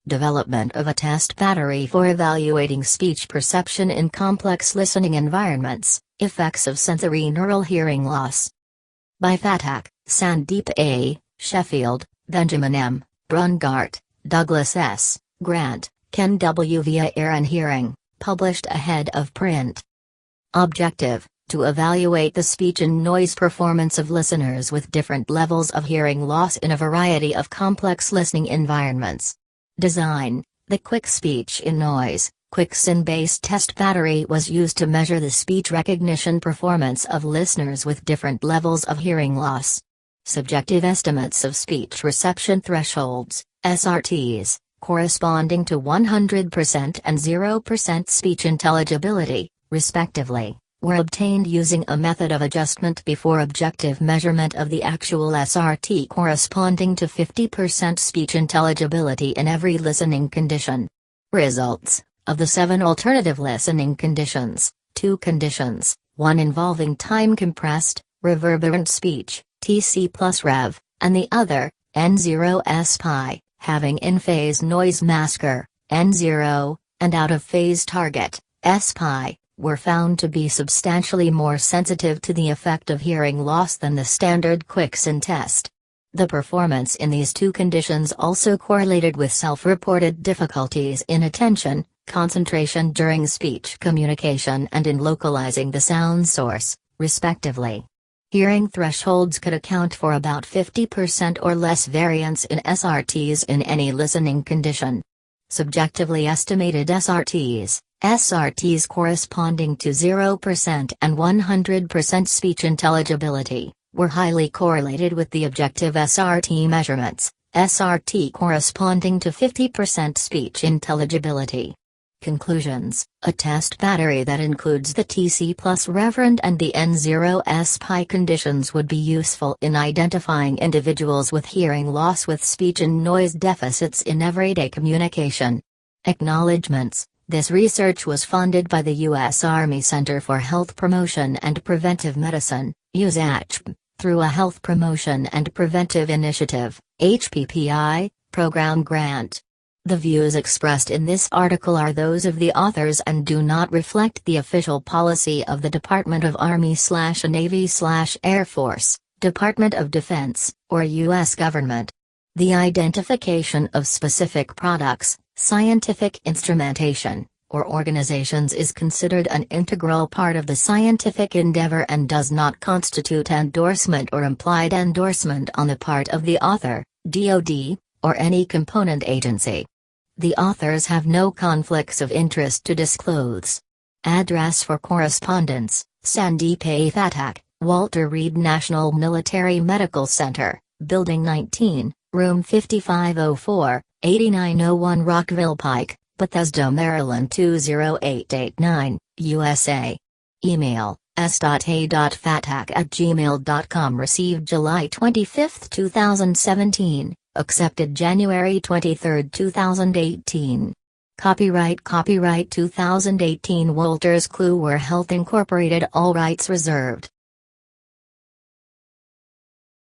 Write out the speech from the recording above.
Development of a test battery for evaluating speech perception in complex listening environments, effects of sensorineural hearing loss. By Phatak, Sandeep A., Sheffield, Benjamin M., Brungart, Douglas S., Grant, Ken W. via Air and Hearing, published ahead of print. Objective: to evaluate the speech and noise performance of listeners with different levels of hearing loss in a variety of complex listening environments. Design: the Quick Speech in Noise, QuickSyn-based test battery was used to measure the speech recognition performance of listeners with different levels of hearing loss. Subjective estimates of speech reception thresholds, SRTs, corresponding to 100% and 0% speech intelligibility, respectively, were obtained using a method of adjustment before objective measurement of the actual SRT corresponding to 50% speech intelligibility in every listening condition. Results: of the 7 alternative listening conditions, 2 conditions, one involving time-compressed, reverberant speech, TC plus Rev, and the other, N0 SPI, having in-phase noise masker, N0, and out-of-phase target, SPI, were found to be substantially more sensitive to the effect of hearing loss than the standard QuickSyn test. The performance in these 2 conditions also correlated with self-reported difficulties in attention, concentration during speech communication and in localizing the sound source, respectively. Hearing thresholds could account for about 50% or less variance in SRTs in any listening condition. Subjectively estimated SRTs corresponding to 0% and 100% speech intelligibility, were highly correlated with the objective SRT measurements, SRT corresponding to 50% speech intelligibility. Conclusions: a test battery that includes the TC plus Reverend and the N0 SPI conditions would be useful in identifying individuals with hearing loss with speech and noise deficits in everyday communication. Acknowledgements: this research was funded by the U.S. Army Center for Health Promotion and Preventive Medicine, USACP, through a Health Promotion and Preventive Initiative, HPPI, program grant. The views expressed in this article are those of the authors and do not reflect the official policy of the Department of Army/Navy/Air Force, Department of Defense, or U.S. government. The identification of specific products, scientific instrumentation, or organizations is considered an integral part of the scientific endeavor and does not constitute endorsement or implied endorsement on the part of the author, DoD, or any component agency. The authors have no conflicts of interest to disclose. Address for correspondence: Sandeep A. Phatak, Walter Reed National Military Medical Center, Building 19, Room 5504, 8901 Rockville Pike, Bethesda, Maryland 20889, USA. Email: s.a.phatak@gmail.com. Received July 25, 2017. Accepted January 23, 2018. Copyright 2018 Wolters Kluwer Health Incorporated. All rights reserved.